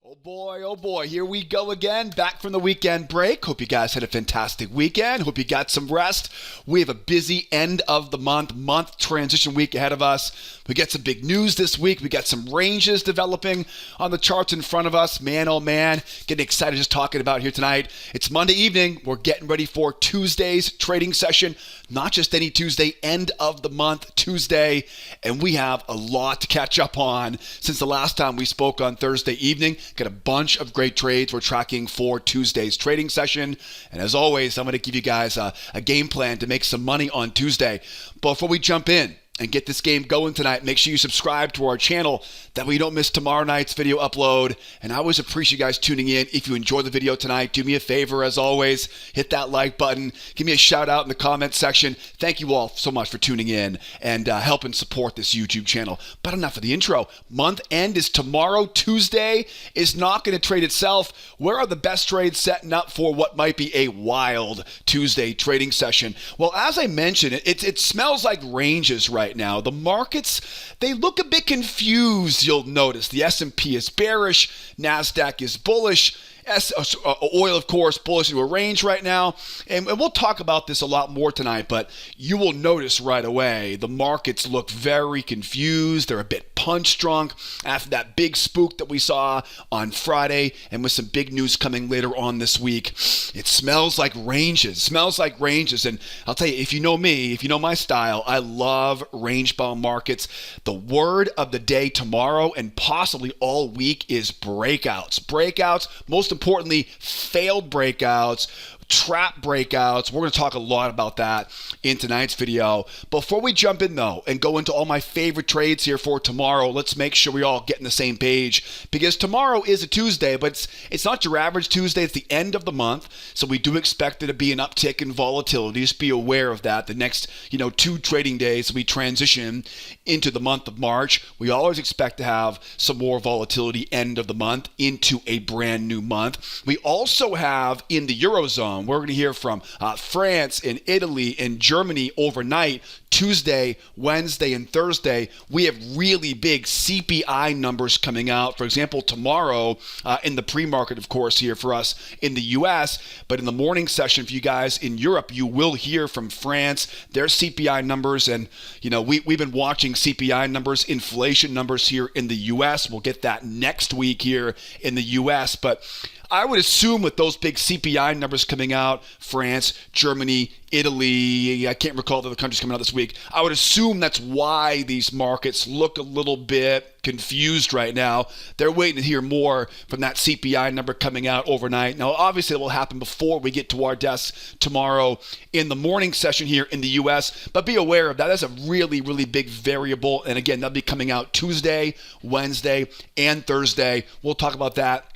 Oh boy, here we go again, back from the weekend break. Hope you guys had a fantastic weekend. Hope you got some rest. We have a busy end of the month transition week ahead of us. We got some big news this week. We got some ranges developing on the charts in front of us. Man, oh man, getting excited just talking about here tonight. It's Monday evening. We're getting ready for Tuesday's trading session. Not just any Tuesday, end of the month Tuesday. And we have a lot to catch up on since the last time we spoke on Thursday evening. Got a bunch of great trades we're tracking for Tuesday's trading session. And as always, I'm going to give you guys a game plan to make some money on Tuesday. But before we jump in and get this game going tonight, make sure you subscribe to our channel. That way you don't miss tomorrow night's video upload. And I always appreciate you guys tuning in. If you enjoy the video tonight, do me a favor, as always, hit that like button. Give me a shout out in the comment section. Thank you all so much for tuning in and helping support this YouTube channel. But enough of the intro. Month end is tomorrow. Tuesday is not going to trade itself. Where are the best trades setting up for what might be a wild Tuesday trading session? Well, as I mentioned, it smells like ranges right now. The markets, they look a bit confused, you'll notice. The S&P is bearish, Nasdaq is bullish. Oil, of course, bullish into a range right now. And we'll talk about this a lot more tonight, but you will notice right away the markets look very confused. They're a bit punch drunk after that big spook that we saw on Friday, and with some big news coming later on this week. It smells like ranges. And I'll tell you, if you know me, if you know my style, I love range-bound markets. The word of the day tomorrow and possibly all week is breakouts. Most importantly, failed breakouts, trap breakouts. We're going to talk a lot about that in tonight's video. Before we jump in, though, and go into all my favorite trades here for tomorrow, let's make sure we all get on the same page, because tomorrow is a Tuesday, but it's not your average Tuesday. It's the end of the month, so we do expect there to be an uptick in volatility. Just be aware of that. The next, 2 trading days, we transition into the month of March. We always expect to have some more volatility end of the month into a brand new month. We also have in the Eurozone, we're going to hear from France and Italy and Germany overnight. Tuesday, Wednesday, and Thursday, we have really big CPI numbers coming out. For example, tomorrow in the pre-market, of course, here for us in the U.S., but in the morning session for you guys in Europe, you will hear from France, their CPI numbers. And, we've been watching CPI numbers, inflation numbers here in the U.S. We'll get that next week here in the U.S., but I would assume with those big CPI numbers coming out, France, Germany, Italy, I can't recall the other countries coming out this week, I would assume that's why these markets look a little bit confused right now. They're waiting to hear more from that CPI number coming out overnight. Now, obviously, it will happen before we get to our desks tomorrow in the morning session here in the U.S., but be aware of that. That's a really, really big variable. And again, that'll be coming out Tuesday, Wednesday, and Thursday. We'll talk about that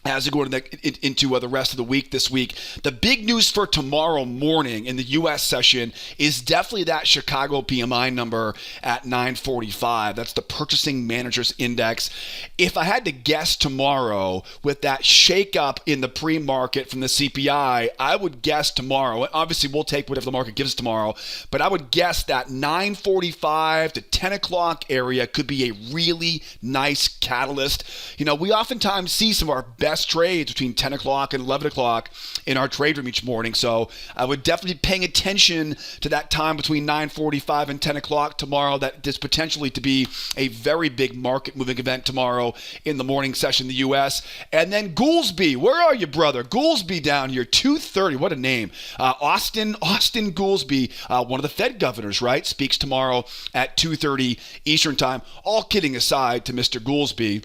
as we go into the rest of the week this week. The big news for tomorrow morning in the U.S. session is definitely that Chicago PMI number at 945. That's the Purchasing Managers Index. If I had to guess tomorrow with that shakeup in the pre-market from the CPI, I would guess tomorrow. Obviously, we'll take whatever the market gives tomorrow, but I would guess that 945 to 10 o'clock area could be a really nice catalyst. We oftentimes see some of our best trades between 10 o'clock and 11 o'clock in our trade room each morning. So I would definitely be paying attention to that time between 9:45 and 10 o'clock tomorrow. That is potentially to be a very big market moving event tomorrow in the morning session in the U.S. And then Goolsby, where are you, brother? Goolsby down here, 2:30. What a name. Austin Goolsby, one of the Fed governors, right? Speaks tomorrow at 2:30 Eastern time. All kidding aside to Mr. Goolsby.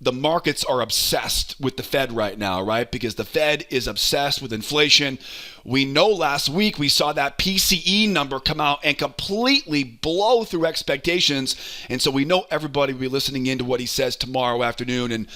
The markets are obsessed with the Fed right now, right? Because the Fed is obsessed with inflation. We know last week we saw that PCE number come out and completely blow through expectations. And so we know everybody will be listening into what he says tomorrow afternoon. And,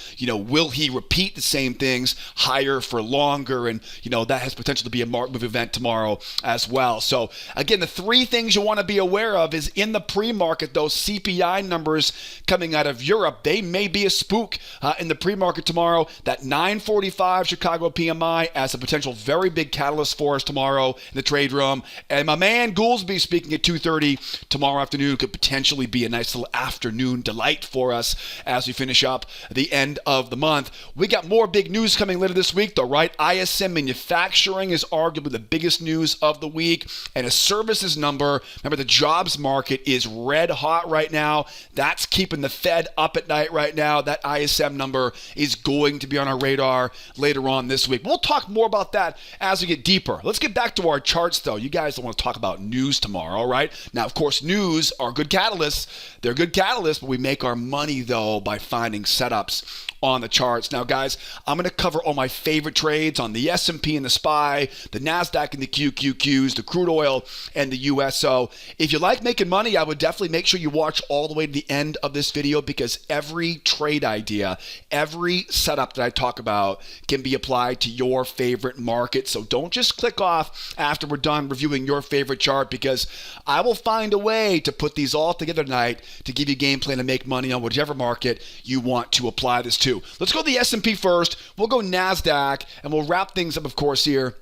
will he repeat the same things higher for longer? And, that has potential to be a market move event tomorrow as well. So, again, the 3 things you want to be aware of is in the pre-market, those CPI numbers coming out of Europe, they may be a spook in the pre-market tomorrow. That 945 Chicago PMI as a potential very big catalyst for us tomorrow in the trade room. And my man Goolsby speaking at 2:30 tomorrow afternoon could potentially be a nice little afternoon delight for us as we finish up the end of the month. We got more big news coming later this week, though, right? ISM manufacturing is arguably the biggest news of the week, and a services number. Remember, the jobs market is red hot right now. That's keeping the Fed up at night right now. That ISM number is going to be on our radar later on this week. We'll talk more about that as we get deeper. Let's get back to our charts, though. You guys don't want to talk about news tomorrow, right? Now, of course, news are good catalysts. They're good catalysts, but we make our money, though, by finding setups on the charts. Now, guys, I'm going to cover all my favorite trades on the S&P and the SPY, the Nasdaq and the QQQs, the crude oil and the USO. If you like making money, I would definitely make sure you watch all the way to the end of this video, because every trade idea, every setup that I talk about can be applied to your favorite market. So don't just click off after we're done reviewing your favorite chart, because I will find a way to put these all together tonight to give you a game plan to make money on whichever market you want to apply this to. Let's go to the S&P first. We'll go NASDAQ, and we'll wrap things up, of course, here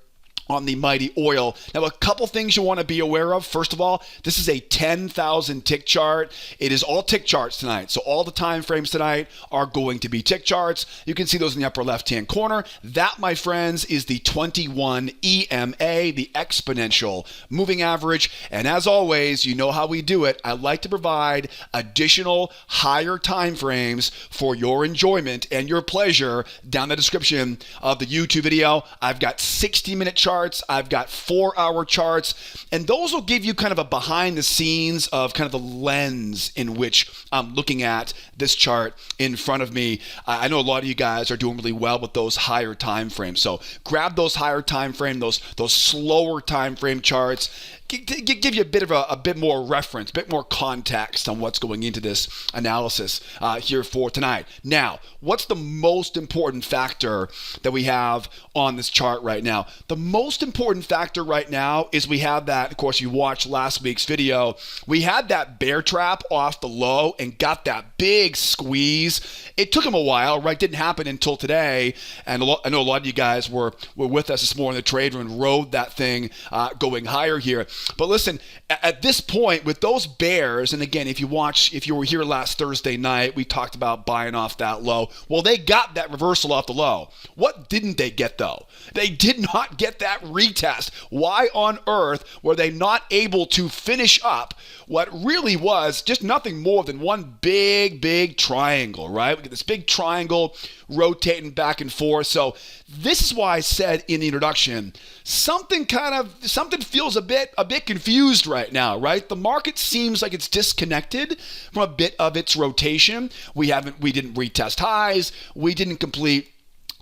on the mighty oil. Now, a couple things you want to be aware of. First of all, this is a 10,000 tick chart. It is all tick charts tonight. So all the time frames tonight are going to be tick charts. You can see those in the upper left-hand corner. That, my friends, is the 21 EMA, the exponential moving average. And as always, you know how we do it. I like to provide additional higher time frames for your enjoyment and your pleasure down the description of the YouTube video. I've got 60-minute charts. I've got 4-hour charts, and those will give you kind of a behind the scenes of kind of the lens in which I'm looking at this chart in front of me. I know a lot of you guys are doing really well with those higher time frames, so grab those higher time frame, those slower time frame charts. Give you a bit more reference, a bit more context on what's going into this analysis here for tonight. Now, what's the most important factor that we have on this chart right now? The most important factor right now is we have that, of course, you watched last week's video, we had that bear trap off the low and got that big squeeze. It took him a while, right? Didn't happen until today, and I know a lot of you guys were with us this morning in the trade room and rode that thing going higher here. But listen, at this point with those bears, and again, if you were here last Thursday night, we talked about buying off that low. Well, they got that reversal off the low. What didn't they get, though? They did not get that retest. Why on earth were they not able to finish up what really was just nothing more than one big triangle, right? We get this big triangle rotating back and forth. So this is why I said in the introduction, something feels a bit confused right now, right? The market seems like it's disconnected from a bit of its rotation. We didn't retest highs. We didn't complete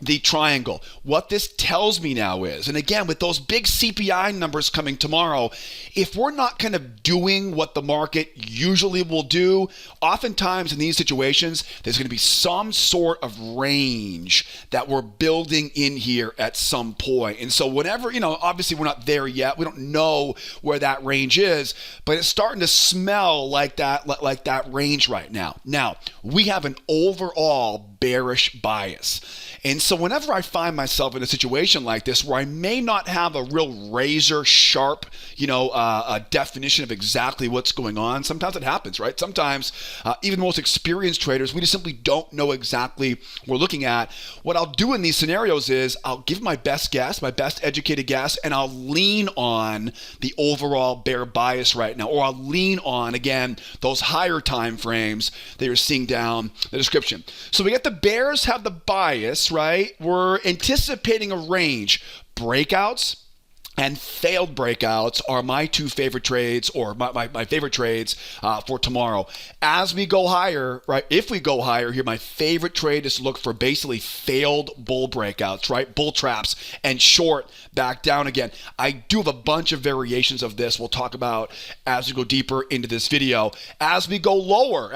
the triangle. What this tells me now is, and again, with those big CPI numbers coming tomorrow, if we're not kind of doing what the market usually will do, oftentimes in these situations, there's going to be some sort of range that we're building in here at some point. And so whenever, obviously we're not there yet. We don't know where that range is, but it's starting to smell like that range right now. Now, we have an overall bearish bias. And so whenever I find myself in a situation like this where I may not have a real razor sharp, a definition of exactly what's going on, sometimes it happens, right? Sometimes even the most experienced traders, we just simply don't know exactly what we're looking at. What I'll do in these scenarios is I'll give my best guess, my best educated guess, and I'll lean on the overall bear bias right now, or I'll lean on, again, those higher time frames that you're seeing down the description. So we get the bears have the bias, right? We're anticipating a range. Breakouts and failed breakouts are my two favorite trades, or my favorite trades for tomorrow. As we go higher, right? If we go higher here, my favorite trade is to look for basically failed bull breakouts, right? Bull traps and short back down again. I do have a bunch of variations of this we'll talk about as we go deeper into this video. As we go lower,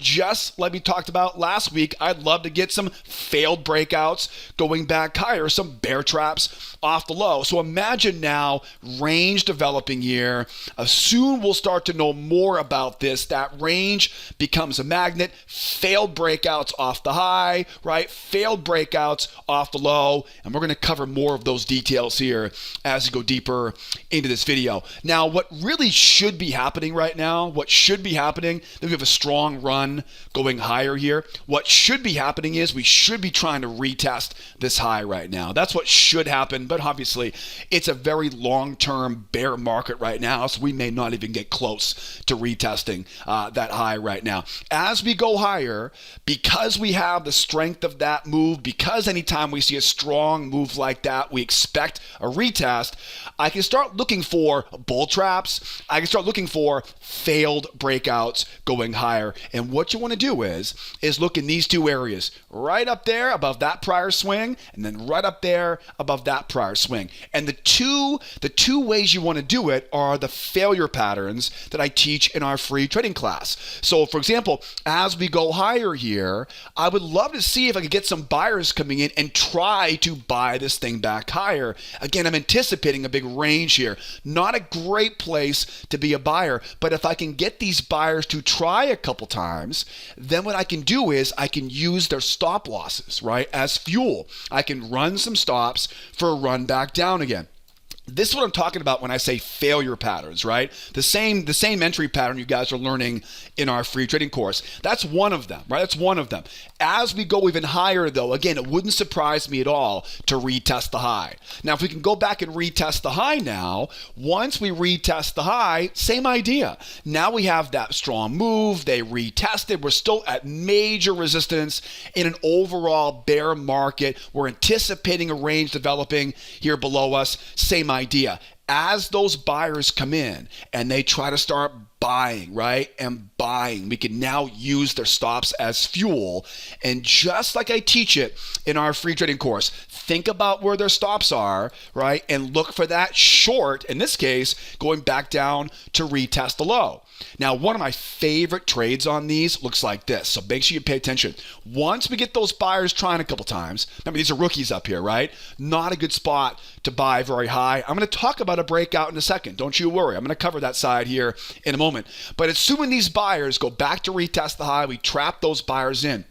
just like we talked about last week, I'd love to get some failed breakouts going back higher, some bear traps off the low. So imagine now range developing here. Soon we'll start to know more about this. That range becomes a magnet. Failed breakouts off the high, right? Failed breakouts off the low. And we're going to cover more of those details here as we go deeper into this video. Now, what really should be happening right now, that we have a strong run going higher here. What should be happening is we should be trying to retest this high right now. That's what should happen, but obviously it's a very long-term bear market right now, so we may not even get close to retesting that high right now. As we go higher, because we have the strength of that move, because anytime we see a strong move like that, we expect a retest, I can start looking for bull traps. I can start looking for failed breakouts going higher. And what you want to do is look in these two areas, right up there above that prior swing, and then right up there above that prior swing. And the two ways you want to do it are the failure patterns that I teach in our free trading class. So for example, as we go higher here, I would love to see if I could get some buyers coming in and try to buy this thing back higher. Again, I'm anticipating a big range here. Not a great place to be a buyer, but if I can get these buyers to try a couple times, then what I can do is I can use their stop losses, right, as fuel. I can run some stops for a run back down again. This is what I'm talking about when I say failure patterns, right? The same entry pattern you guys are learning in our free trading course. That's one of them, right? That's one of them. As we go even higher, though, again, it wouldn't surprise me at all to retest the high. Now, if we can go back and retest the high now, once we retest the high, same idea. Now we have that strong move. They retested. We're still at major resistance in an overall bear market. We're anticipating a range developing here below us. Same idea. As those buyers come in and they try to start buying, right? And buying, we can now use their stops as fuel. And just like I teach it in our free trading course, think about where their stops are, right? And look for that short, in this case, going back down to retest the low. Now, one of my favorite trades on these looks like this. So make sure you pay attention. Once we get those buyers trying a couple times, remember these are rookies up here, right? Not a good spot to buy very high. I'm going to talk about a breakout in a second. Don't you worry. I'm going to cover that side here in a moment. But assuming these buyers go back to retest the high, we trap those buyers in.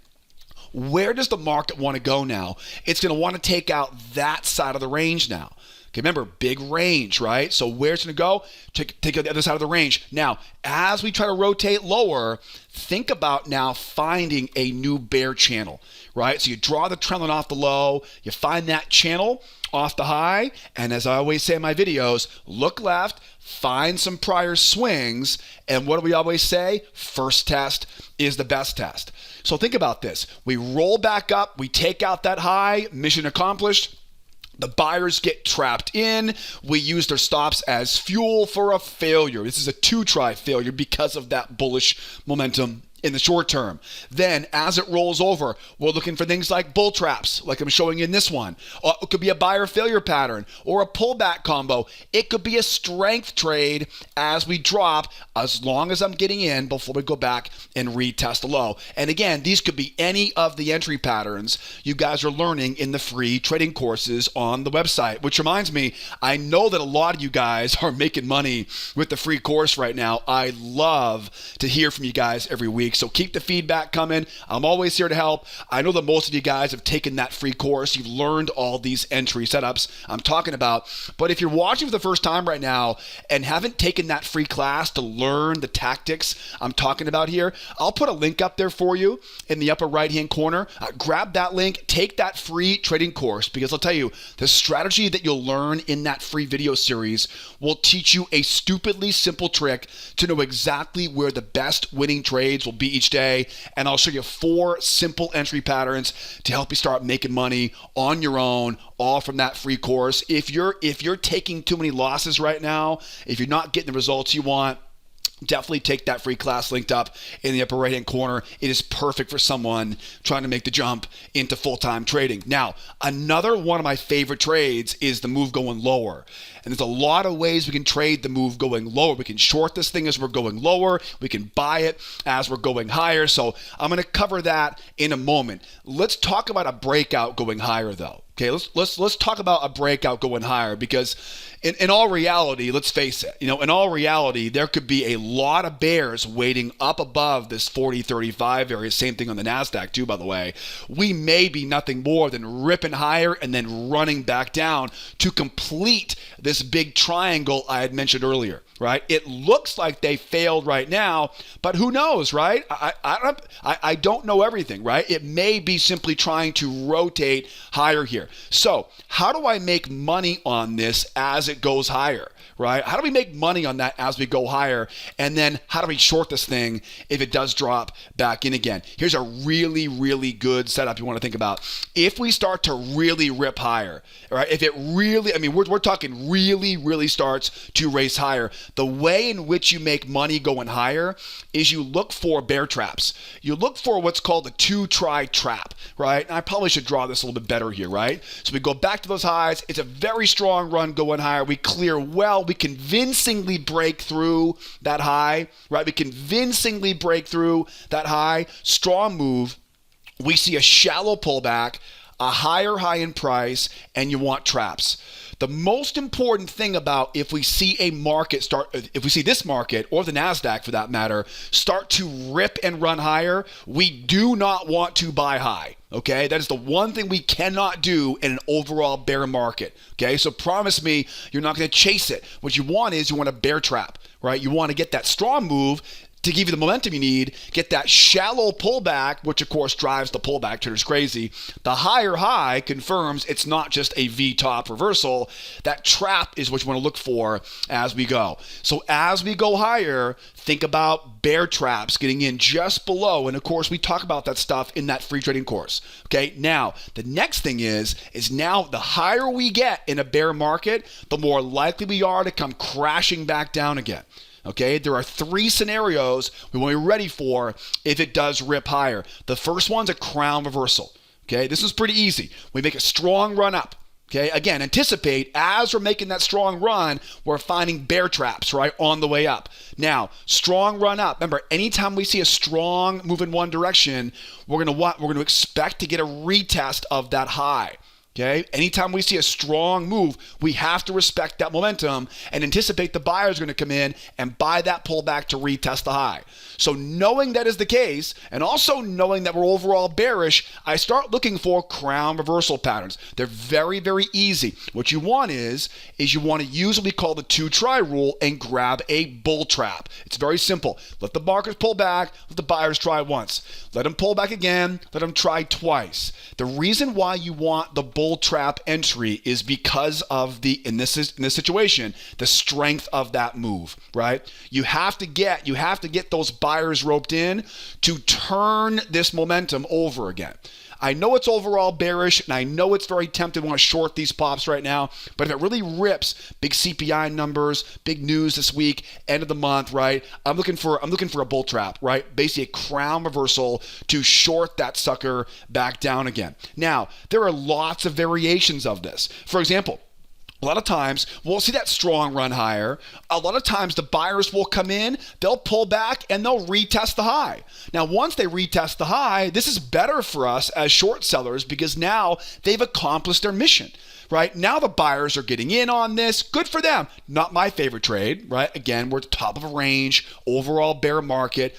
Where does the market want to go now? It's going to want to take out that side of the range now. Okay, remember, big range, right? So where's it going to go? Take the other side of the range. Now, as we try to rotate lower, think about now finding a new bear channel, right? So you draw the trend line off the low, you find that channel off the high, and as I always say in my videos, look left, find some prior swings, and what do we always say? First test is the best test. So think about this. We roll back up, we take out that high, mission accomplished. The buyers get trapped in. We use their stops as fuel for a failure. This is a two-try failure because of that bullish momentum in the short term. Then as it rolls over, we're looking for things like bull traps, like I'm showing you in this one. Or it could be a buyer failure pattern or a pullback combo. It could be a strength trade as we drop, as long as I'm getting in before we go back and retest the low. And again, these could be any of the entry patterns you guys are learning in the free trading courses on the website, which reminds me, I know that a lot of you guys are making money with the free course right now. I love to hear from you guys every week. So keep the feedback coming. I'm always here to help. I know that most of you guys have taken that free course. You've learned all these entry setups I'm talking about. But if you're watching for the first time right now and haven't taken that free class to learn the tactics I'm talking about here, I'll put a link up there for you in the upper right-hand corner. Grab that link, take that free trading course, because I'll tell you, the strategy that you'll learn in that free video series will teach you a stupidly simple trick to know exactly where the best winning trades will be each day, and I'll show you 4 simple entry patterns to help you start making money on your own, all from that free course. If you're taking too many losses right now, if you're not getting the results you want, definitely take that free class linked up in the upper right hand corner. It is perfect for someone trying to make the jump into full-time trading. Now, another one of my favorite trades is the move going lower. And there's a lot of ways we can trade the move going lower. We can short this thing as we're going lower. We can buy it as we're going higher. So I'm going to cover that in a moment. Let's talk about a breakout going higher though. Okay, let's talk about a breakout going higher, because in all reality, let's face it, in all reality, there could be a lot of bears waiting up above this 40-35 area. Same thing on the Nasdaq too, by the way. We may be nothing more than ripping higher and then running back down to complete this big triangle I had mentioned earlier. Right? It looks like they failed right now, but who knows, right? I don't know everything, right? It may be simply trying to rotate higher here. So how do I make money on this as it goes higher, right? How do we make money on that as we go higher? And then how do we short this thing if it does drop back in again? Here's a really, really good setup you want to think about. If we start to really rip higher, right? If it really, we're talking really, really starts to race higher. The way in which you make money going higher is you look for bear traps. You look for what's called a two-try trap, right? And I probably should draw this a little bit better here, right? So we go back to those highs. It's a very strong run going higher. We clear well. We convincingly break through that high, right? We convincingly break through that high. Strong move. We see a shallow pullback, a higher high in price, and you want traps. The most important thing about if we see a market if we see this market, or the Nasdaq for that matter, start to rip and run higher, we do not want to buy high. Okay, that is the one thing we cannot do in an overall bear market. Okay, so promise me you're not going to chase it. What you want is you want a bear trap, right? You want to get that strong move to give you the momentum you need, get that shallow pullback, which of course drives the pullback turns crazy. The higher high confirms it's not just a V-top reversal. That trap is what you want to look for as we go. So as we go higher, think about bear traps getting in just below. And of course, we talk about that stuff in that free trading course. Okay, now the next thing is now the higher we get in a bear market, the more likely we are to come crashing back down again. Okay, there are three scenarios we want to be ready for if it does rip higher. The first one's a crown reversal. Okay, this is pretty easy. We make a strong run up. Okay, again, anticipate as we're making that strong run, we're finding bear traps, right, on the way up. Now, strong run up. Remember, anytime we see a strong move in one direction, we're going to expect to get a retest of that high. Okay, anytime we see a strong move, we have to respect that momentum and anticipate the buyers are going to come in and buy that pullback to retest the high. So knowing that is the case, and also knowing that we're overall bearish, I start looking for crown reversal patterns. They're very, very easy. What you want is you want to use what we call the two-try rule and grab a bull trap. It's very simple. Let the markets pull back, let the buyers try once. Let them pull back again, let them try twice. The reason why you want the bull trap entry is because of in this situation, the strength of that move, right? You have to get those buyers roped in to turn this momentum over again. I know it's overall bearish, and I know it's very tempting to want to short these pops right now, but if it really rips, big CPI numbers, big news this week, end of the month, right? I'm looking for a bull trap, right? Basically a crown reversal to short that sucker back down again. Now, there are lots of variations of this. For example, a lot of times we'll see that strong run higher. A lot of times the buyers will come in, they'll pull back, and they'll retest the high. Now, once they retest the high, this is better for us as short sellers because now they've accomplished their mission, right? Now the buyers are getting in on this. Good for them. Not my favorite trade, right? Again, we're at the top of a range, overall bear market.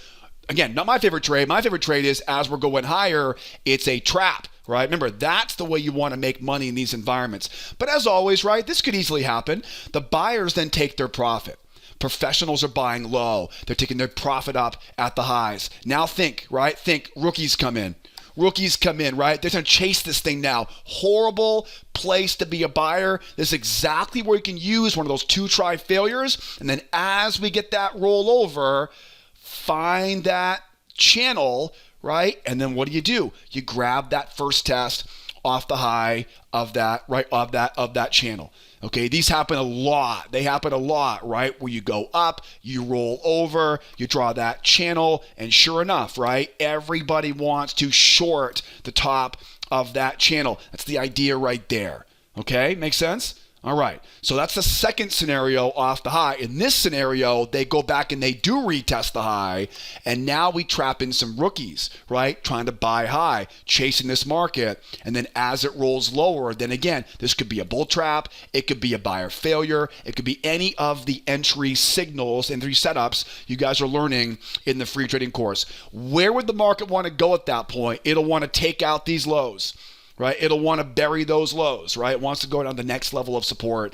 Again, not my favorite trade. My favorite trade is as we're going higher, it's a trap. Right? Remember, that's the way you want to make money in these environments. But as always, right, this could easily happen. The buyers then take their profit. Professionals are buying low. They're taking their profit up at the highs. Now think, right? Think rookies come in. Rookies come in, right? They're going to chase this thing now. Horrible place to be a buyer. This is exactly where you can use one of those two-try failures. And then as we get that rollover, find that channel, right? And then what do? You grab that first test off the high of that, right? Of that channel. Okay, these happen a lot. They happen a lot, right? Where you go up, you roll over, you draw that channel, and sure enough, right? Everybody wants to short the top of that channel. That's the idea right there. Okay, makes sense? All right, so that's the second scenario off the high. In this scenario, they go back and they do retest the high, and now we trap in some rookies, right? Trying to buy high, chasing this market, and then as it rolls lower, then again, this could be a bull trap, it could be a buyer failure, it could be any of the entry signals and 3 setups you guys are learning in the free trading course. Where would the market want to go at that point? It'll want to take out these lows. Right, it'll want to bury those lows, right? It wants to go down the next level of support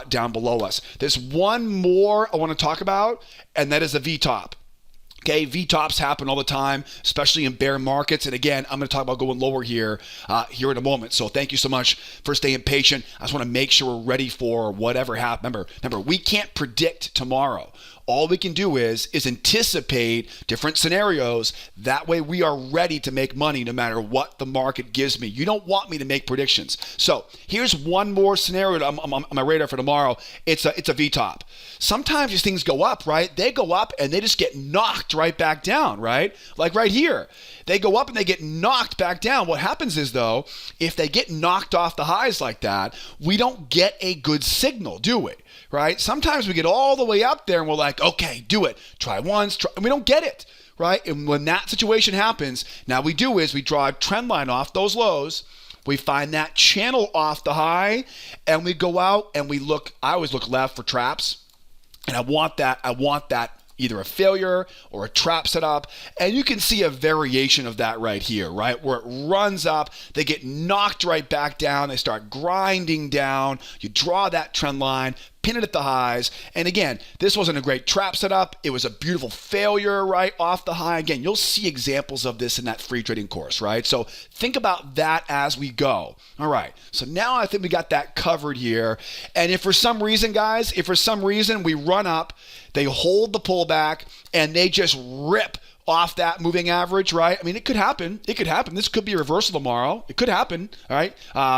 down below us. There's one more I want to talk about, and that is a V-top. Okay, V-tops happen all the time, especially in bear markets. And again, I'm going to talk about going lower here in a moment. So thank you so much for staying patient. I just want to make sure we're ready for whatever happens. Remember, we can't predict tomorrow. All we can do is anticipate different scenarios. That way we are ready to make money no matter what the market gives me. You don't want me to make predictions. So here's one more scenario on my radar for tomorrow. It's a V-top. Sometimes these things go up, right? They go up and they just get knocked right back down, right? Like right here. They go up and they get knocked back down. What happens is, though, if they get knocked off the highs like that, we don't get a good signal, do we? Right? Sometimes we get all the way up there and we're like, okay, do it. Try once, and we don't get it, right? And when that situation happens, now we do is we draw a trend line off those lows. We find that channel off the high and we go out and we look. I always look left for traps, and I want that either a failure or a trap setup. And you can see a variation of that right here, right? Where it runs up, they get knocked right back down, they start grinding down, you draw that trend line, pin it at the highs. And again, this wasn't a great trap setup. It was a beautiful failure right off the high. Again, you'll see examples of this in that free trading course, right? So think about that as we go. All right. So now I think we got that covered here. And if for some reason, guys, we run up, they hold the pullback and they just rip off that moving average, right? I mean, it could happen. This could be a reversal tomorrow. It could happen, all right?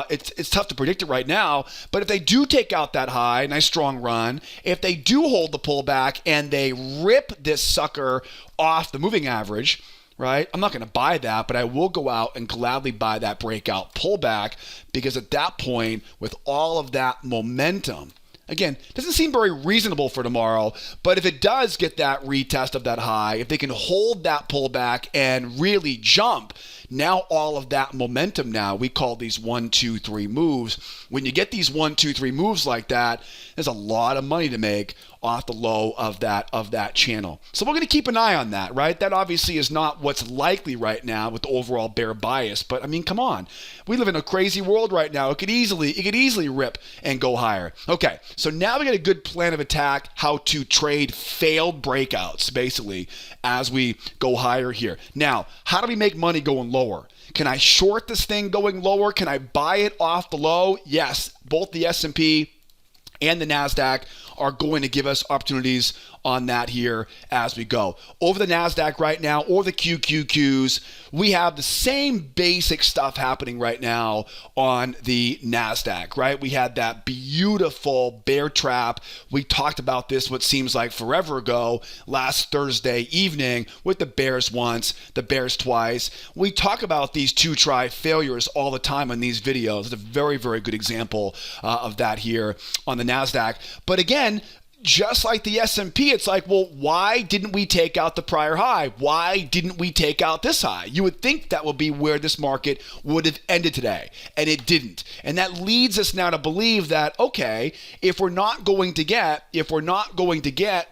It's tough to predict it right now. But if they do take out that high, nice strong run, if they do hold the pullback and they rip this sucker off the moving average, right? I'm not going to buy that, but I will go out and gladly buy that breakout pullback, because at that point, with all of that momentum, again, doesn't seem very reasonable for tomorrow, but if it does get that retest of that high, if they can hold that pullback and really jump, now all of that momentum now, we call these 1, 2, 3 moves. When you get these 1, 2, 3 moves like that, there's a lot of money to make off the low of that channel. So we're going to keep an eye on that, right? That obviously is not what's likely right now with the overall bear bias, but I mean, come on. We live in a crazy world right now. It could easily rip and go higher. Okay, so now we got a good plan of attack, how to trade failed breakouts, basically, as we go higher here. Now, how do we make money going lower? Can I short this thing going lower? Can I buy it off the low? Yes, both the S&P and the Nasdaq are going to give us opportunities on that here as we go. Over the Nasdaq right now, or the QQQs, we have the same basic stuff happening right now on the Nasdaq, right? We had that beautiful bear trap. We talked about this what seems like forever ago, last Thursday evening, with the bears once, the bears twice. We talk about these 2-try failures all the time on these videos. It's a very, very good example of that here on the Nasdaq. But again, just like the S&P, it's like, well, why didn't we take out the prior high? Why didn't we take out this high? You would think that would be where this market would have ended today, and it didn't. And that leads us now to believe that, okay, if we're not going to get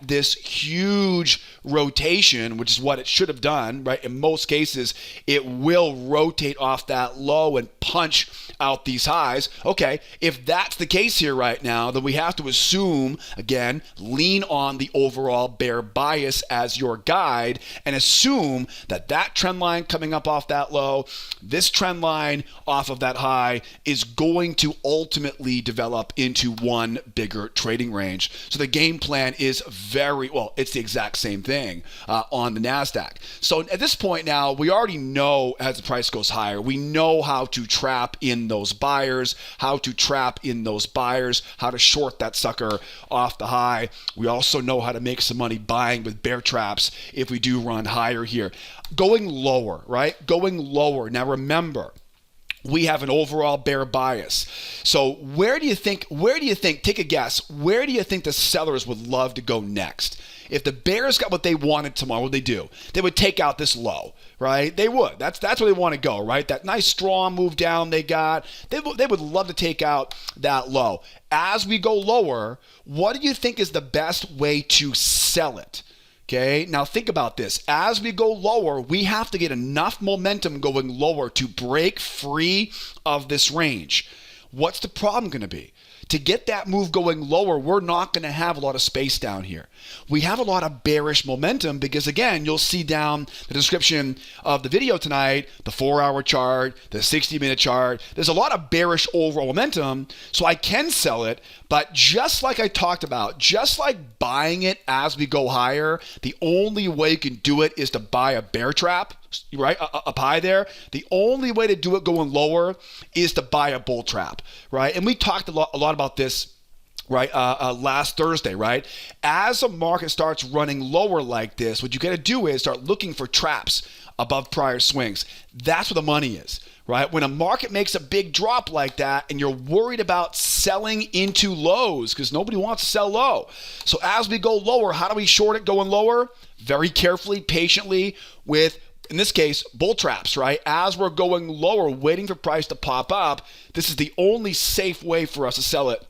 this huge rotation, which is what it should have done, right? In most cases, it will rotate off that low and punch out these highs. Okay, if that's the case here right now, then we have to assume, again, lean on the overall bear bias as your guide and assume that that trend line coming up off that low, this trend line off of that high, is going to ultimately develop into one bigger trading range. So the game plan is it's the exact same thing on the Nasdaq. So at this point now, we already know as the price goes higher, we know how to trap in those buyers, how to short that sucker off the high. We also know how to make some money buying with bear traps if we do run higher here. Going lower, right? Now remember, we have an overall bear bias. So where do you think, take a guess, where do you think the sellers would love to go next? If the bears got what they wanted tomorrow, what would they do? They would take out this low, right? They would. That's where they want to go, right? That nice strong move down they got. They would love to take out that low. As we go lower, what do you think is the best way to sell it? Okay, now think about this. As we go lower, we have to get enough momentum going lower to break free of this range. What's the problem going to be? To get that move going lower, we're not going to have a lot of space down here. We have a lot of bearish momentum because, again, you'll see down the description of the video tonight, the 4-hour chart, the 60-minute chart. There's a lot of bearish overall momentum, so I can sell it. But just like I talked about, just like buying it as we go higher, the only way you can do it is to buy a bear trap, right? A pie there. The only way to do it going lower is to buy a bull trap, right? And we talked a lot about this, right? Last Thursday, right? As a market starts running lower like this, what you got to do is start looking for traps above prior swings. That's where the money is, right? When a market makes a big drop like that and you're worried about selling into lows because nobody wants to sell low. So as we go lower, how do we short it going lower? Very carefully, patiently with, in this case, bull traps, right? As we're going lower, waiting for price to pop up, this is the only safe way for us to sell it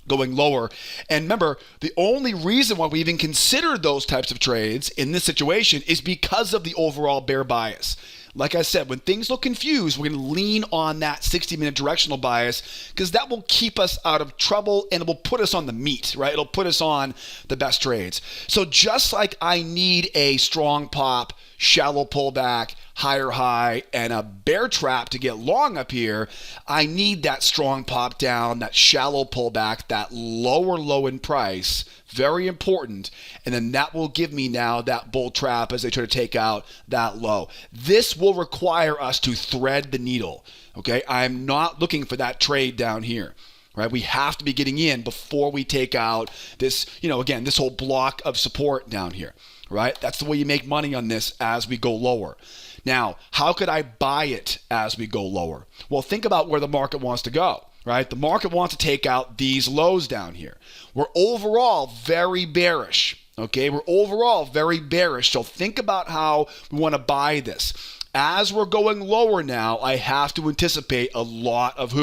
going lower. And remember, the only reason why we even consider those types of trades in this situation is because of the overall bear bias. Like I said, when things look confused, we're going to lean on that 60-minute directional bias because that will keep us out of trouble and it will put us on the meat, right? It'll put us on the best trades. So just like I need a strong pop, shallow pullback, higher high, and a bear trap to get long up here, I need that strong pop down, that shallow pullback, that lower low in price, very important, and then that will give me now that bull trap as they try to take out that low. This will require us to thread the needle, okay? I'm not looking for that trade down here. Right, we have to be getting in before we take out this, again, this whole block of support down here, right? That's the way you make money on this as we go lower. Now, how could I buy it as we go lower? Well, think about where the market wants to go, right? The market wants to take out these lows down here. We're overall very bearish, okay? We're overall very bearish. So think about how we want to buy this. As we're going lower now, I have to anticipate a lot of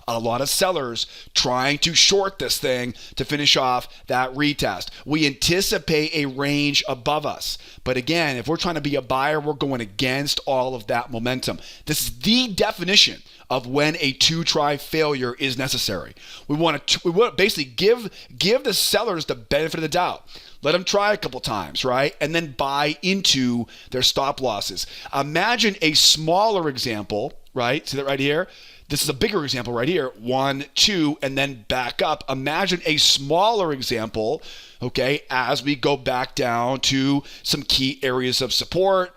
A lot of sellers trying to short this thing to finish off that retest. We anticipate a range above us. But again, if we're trying to be a buyer, we're going against all of that momentum. This is the definition of when a two-try failure is necessary. We want to basically give the sellers the benefit of the doubt. Let them try a couple times, right? And then buy into their stop losses. Imagine a smaller example, right? See that right here? This is a bigger example right here. 1, 2, and then back up. Imagine a smaller example, okay, as we go back down to some key areas of support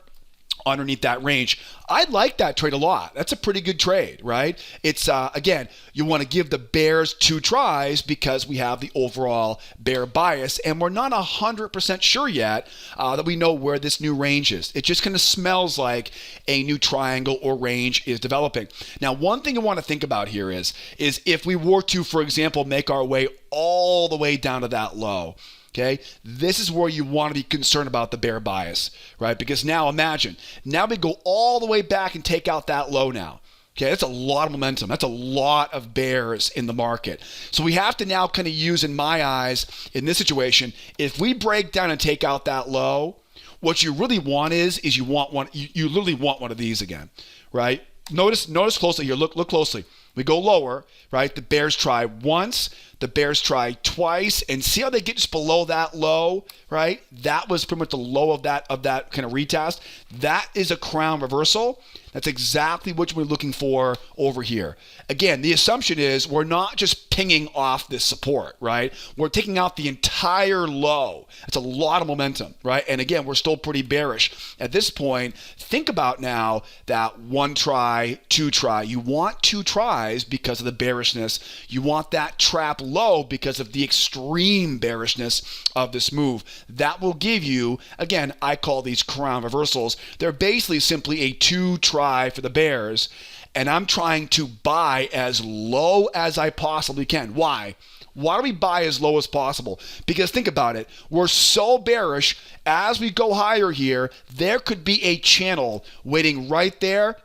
underneath that range. I like that trade a lot. That's a pretty good trade, right? It's, again, you want to give the bears 2 tries because we have the overall bear bias, and we're not 100% sure yet that we know where this new range is. It just kind of smells like a new triangle or range is developing. Now, one thing I want to think about here is if we were to, for example, make our way all the way down to that low, okay, this is where you want to be concerned about the bear bias, right? Because now imagine, now we go all the way back and take out that low now. Okay, that's a lot of momentum. That's a lot of bears in the market. So we have to now kind of use, in my eyes, in this situation, if we break down and take out that low, what you really want is you want one, you literally want one of these again, right? Notice closely here, look closely. We go lower, right? The bears try once, the bears try twice, and see how they get just below that low, right? That was pretty much the low of that kind of retest. That is a crown reversal. That's exactly what we're looking for over here. Again, the assumption is we're not just pinging off this support, right? We're taking out the entire low. It's a lot of momentum, right? And again, we're still pretty bearish. At this point, think about now that 1 try, 2 try. You want 2 tries because of the bearishness. You want that trap low because of the extreme bearishness of this move. That will give you, again, I call these crown reversals. They're basically simply a 2 try cry for the bears, and I'm trying to buy as low as I possibly can. Why? Why do we buy as low as possible? Because think about it. We're so bearish. As we go higher here, there could be a channel waiting right there.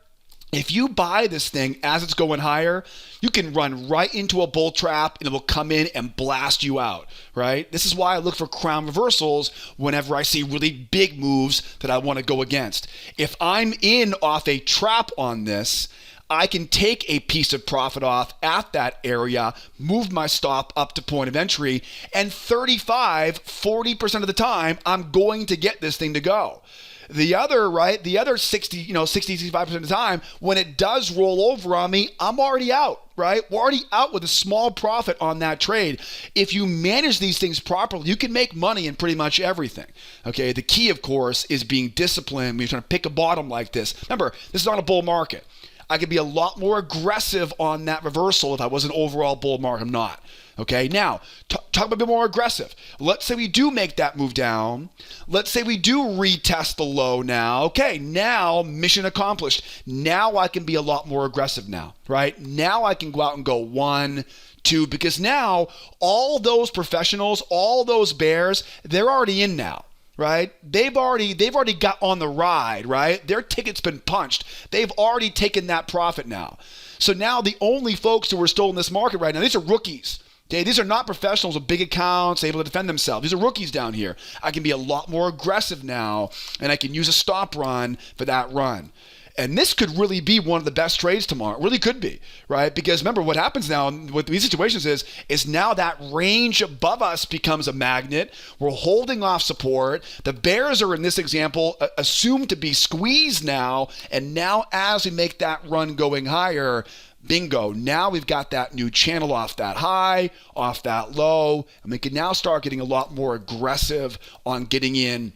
If you buy this thing as it's going higher, you can run right into a bull trap and it will come in and blast you out, right? This is why I look for crown reversals whenever I see really big moves that I want to go against. If I'm in off a trap on this, I can take a piece of profit off at that area, move my stop up to point of entry, and 40% of the time, I'm going to get this thing to go. The other 65% of the time, when it does roll over on me, I'm already out, right? We're already out with a small profit on that trade. If you manage these things properly, you can make money in pretty much everything. Okay, the key, of course, is being disciplined when you're trying to pick a bottom like this. Remember, this is not a bull market. I could be a lot more aggressive on that reversal if I was an overall bull market. I'm not. Okay, now, talk about a bit more aggressive. Let's say we do make that move down. Let's say we do retest the low now. Okay, now mission accomplished. Now I can be a lot more aggressive now, right? Now I can go out and go 1, 2, because now all those professionals, all those bears, they're already in now. Right? They've already got on the ride, right? Their ticket's been punched. They've already taken that profit now. So now the only folks who are still in this market right now, these are rookies. Okay, these are not professionals with big accounts able to defend themselves. These are rookies down here. I can be a lot more aggressive now, and I can use a stop run for that run. And this could really be one of the best trades tomorrow. It really could be, right? Because remember, what happens now with these situations is now that range above us becomes a magnet. We're holding off support. The bears are, in this example, assumed to be squeezed now. And now as we make that run going higher, bingo, now we've got that new channel off that high, off that low. And we can now start getting a lot more aggressive on getting in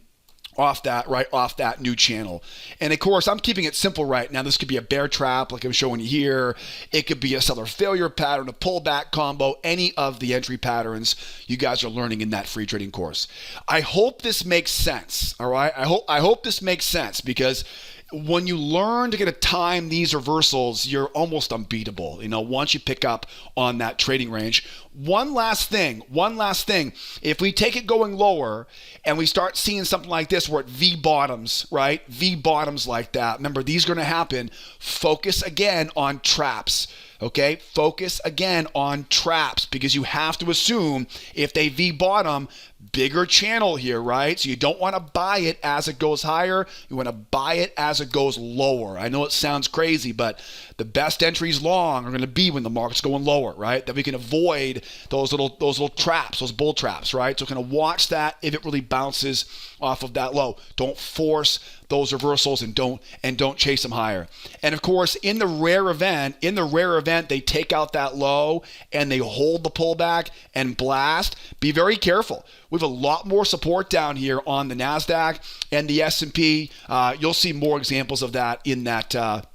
off that new channel. And of course, I'm keeping it simple right now. This could be a bear trap like I'm showing you here. It could be a seller failure pattern, a pullback combo, any of the entry patterns you guys are learning in that free trading course. I hope this makes sense, all right? I hope this makes sense, because when you learn to get to time these reversals, you're almost unbeatable, once you pick up on that trading range. One last thing. If we take it going lower and we start seeing something like this where it V bottoms, right? V bottoms like that. Remember, these are going to happen. Focus again on traps. Okay, focus again on traps, because you have to assume if they V bottom, bigger channel here, right? So you don't want to buy it as it goes higher. You want to buy it as it goes lower. I know it sounds crazy, but the best entries long are going to be when the market's going lower, right? That we can avoid those little traps, those bull traps, right? So kind of watch that if it really bounces off of that low. Don't force those reversals and don't chase them higher. And of course, in the rare event they take out that low and they hold the pullback and blast, be very careful. We have a lot more support down here on the Nasdaq and the S&P. You'll see more examples of that in the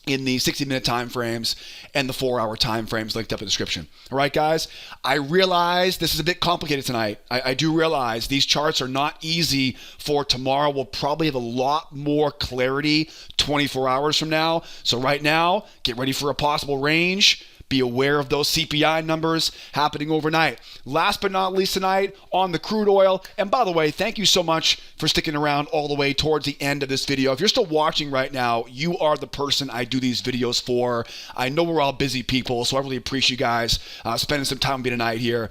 60-minute time frames and the 4-hour time frames linked up in the description. All right, guys, I realize this is a bit complicated tonight. I do realize these charts are not easy for tomorrow. We'll probably have a lot more clarity 24 hours from now. So right now, get ready for a possible range. Be aware of those CPI numbers happening overnight. Last but not least tonight, on the crude oil. And by the way, thank you so much for sticking around all the way towards the end of this video. If you're still watching right now, you are the person I do these videos for. I know we're all busy people, so I really appreciate you guys spending some time with me tonight here,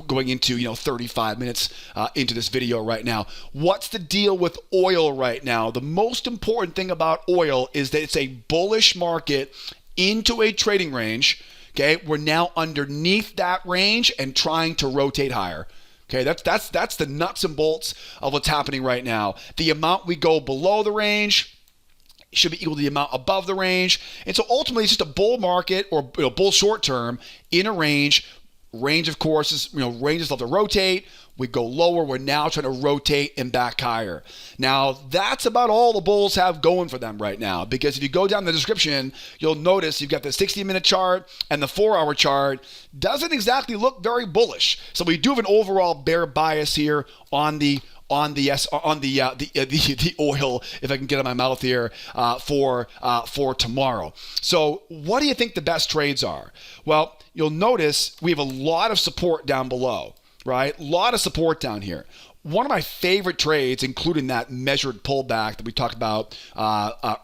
going into 35 minutes into this video right now. What's the deal with oil right now? The most important thing about oil is that it's a bullish market into a trading range. Okay, we're now underneath that range and trying to rotate higher. Okay, that's the nuts and bolts of what's happening right now. The amount we go below the range should be equal to the amount above the range. And so ultimately it's just a bull market, or bull short term in a range. Range, of course, is ranges love to rotate. We go lower. We're now trying to rotate and back higher. Now, that's about all the bulls have going for them right now, because if you go down the description, you'll notice you've got the 60-minute chart and the 4-hour chart. Doesn't exactly look very bullish. So we do have an overall bear bias here on the on the oil, if I can get in my mouth here, for tomorrow. So what do you think the best trades are? Well, you'll notice we have a lot of support down below, right? A lot of support down here. One of my favorite trades, including that measured pullback that we talked about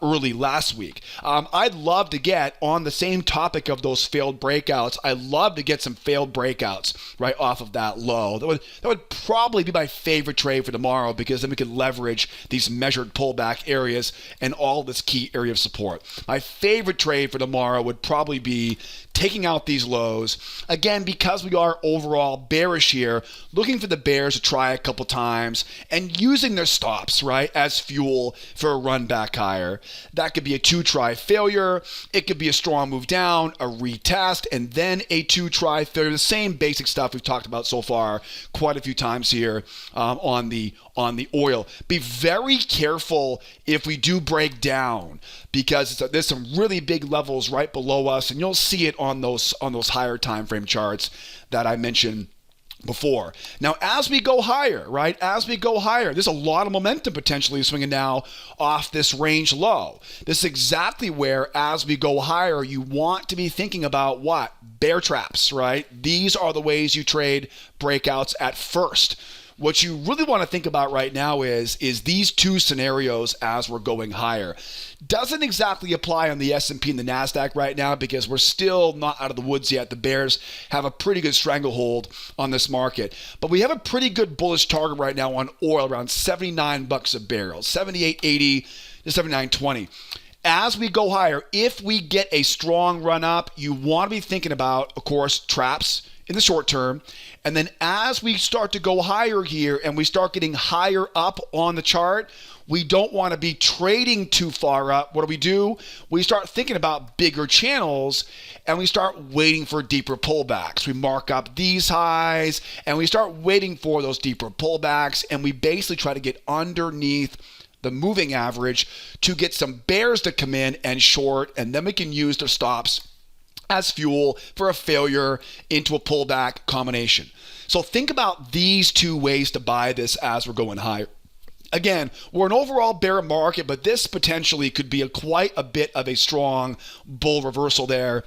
early last week. I'd love to get on the same topic of those failed breakouts. I'd love to get some failed breakouts right off of that low. That would probably be my favorite trade for tomorrow, because then we could leverage these measured pullback areas and all this key area of support. My favorite trade for tomorrow would probably be taking out these lows. Again, because we are overall bearish here, looking for the bears to try a couple times and using their stops, right, as fuel for a run back higher. That could be a 2-try failure. It could be a strong move down, a retest, and then a 2-try failure. The same basic stuff we've talked about so far quite a few times here on the oil. Be very careful if we do break down, because there's some really big levels right below us, and you'll see it on those higher time frame charts that I mentioned before. Now, as we go higher, right? As we go higher, there's a lot of momentum potentially swinging now off this range low. This is exactly where, as we go higher, you want to be thinking about what? Bear traps, right? These are the ways you trade breakouts at first. What you really want to think about right now is these two scenarios as we're going higher. Doesn't exactly apply on the S&P and the Nasdaq right now, because we're still not out of the woods yet. The bears have a pretty good stranglehold on this market. But we have a pretty good bullish target right now on oil, around $79 a barrel, 78.80 to 79.20. As we go higher, if we get a strong run up, you want to be thinking about, of course, traps in the short term. And then as we start to go higher here and we start getting higher up on the chart, we don't want to be trading too far up. What do? We start thinking about bigger channels, and we start waiting for deeper pullbacks. We mark up these highs and we start waiting for those deeper pullbacks, and we basically try to get underneath the moving average to get some bears to come in and short, and then we can use the stops as fuel for a failure into a pullback combination. So think about these two ways to buy this as we're going higher. Again, we're an overall bear market, but this potentially could be quite a bit of a strong bull reversal there,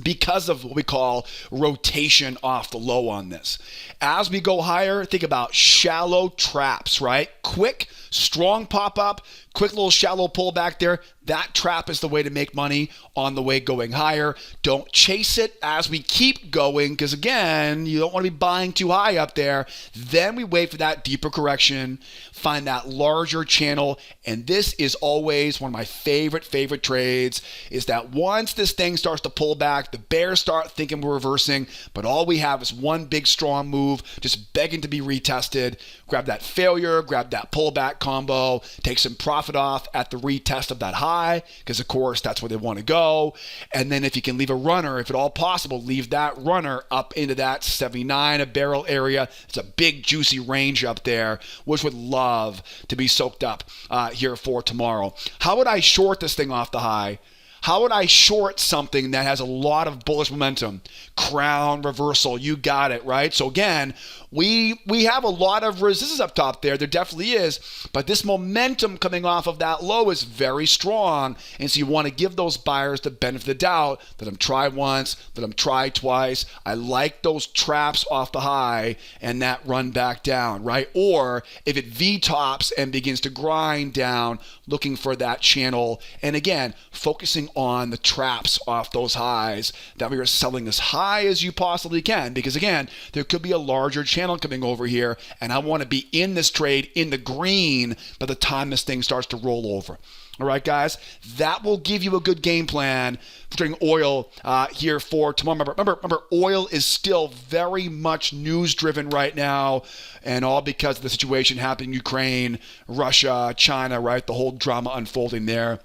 because of what we call rotation off the low on this. As we go higher, think about shallow traps, right? Quick, strong pop up, quick little shallow pullback there. That trap is the way to make money on the way going higher. Don't chase it as we keep going, because again, you don't want to be buying too high up there. Then we wait for that deeper correction, find that larger channel, and this is always one of my favorite trades, is that once this thing starts to pull back, the bears start thinking we're reversing, but all we have is one big strong move, just begging to be retested. Grab that failure, grab that pullback combo, take some profit off at the retest of that high, because of course that's where they want to go. And then if you can leave a runner, if at all possible, leave that runner up into that 79 a barrel area. It's a big juicy range up there, which would love to be soaked up here for tomorrow. How would I short this thing off the high? How would I short something that has a lot of bullish momentum? Crown reversal, you got it, right? So again, we have a lot of resistance up top there. There definitely is, but this momentum coming off of that low is very strong, and so you want to give those buyers the benefit of the doubt. Let them try once, let them try twice. I like those traps off the high and that run back down, right? Or if it V-tops and begins to grind down, looking for that channel, and again, focusing on the traps off those highs that we are selling as high as you possibly can, because again, there could be a larger channel coming over here, and I want to be in this trade in the green by the time this thing starts to roll over. All right, guys, that will give you a good game plan for trading oil here for tomorrow. Remember, oil is still very much news-driven right now, and all because of the situation happening in Ukraine, Russia, China, right? The whole drama unfolding there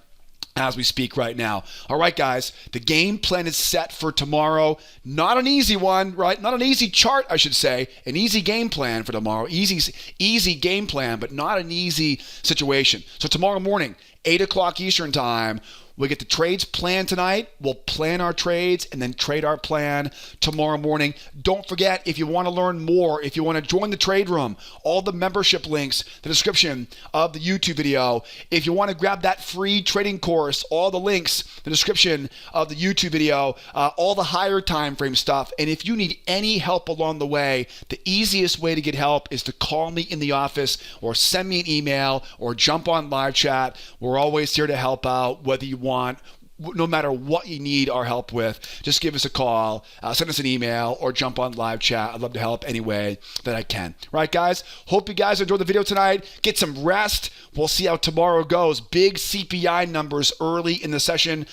as we speak right now. All right, guys, the game plan is set for tomorrow. Not an easy one, right? Not an easy chart, I should say. An easy game plan for tomorrow. Easy game plan, but not an easy situation. So tomorrow morning, 8 o'clock Eastern time, We get the trades planned tonight. We'll plan our trades and then trade our plan tomorrow morning. Don't forget, if you want to learn more, if you want to join the trade room, all the membership links, the description of the YouTube video. If you want to grab that free trading course, all the links, the description of the YouTube video, all the higher time frame stuff. And if you need any help along the way, the easiest way to get help is to call me in the office or send me an email or jump on live chat. We're always here to help out, whether you want, no matter what you need our help with. Just give us a call, send us an email, or jump on live chat. I'd love to help any way that I can. Right, guys? Hope you guys enjoyed the video tonight. Get some rest. We'll see how tomorrow goes. Big CPI numbers early in the session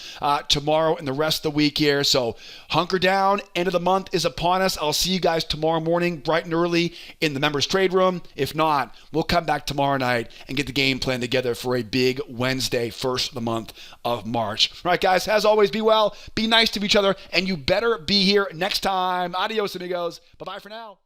tomorrow and the rest of the week here. So hunker down. End of the month is upon us. I'll see you guys tomorrow morning, bright and early, in the members trade room. If not, we'll come back tomorrow night and get the game plan together for a big Wednesday, first of the month of March. Right, guys, as always, be well, be nice to each other, and you better be here next time. Adios, amigos. Bye-bye for now.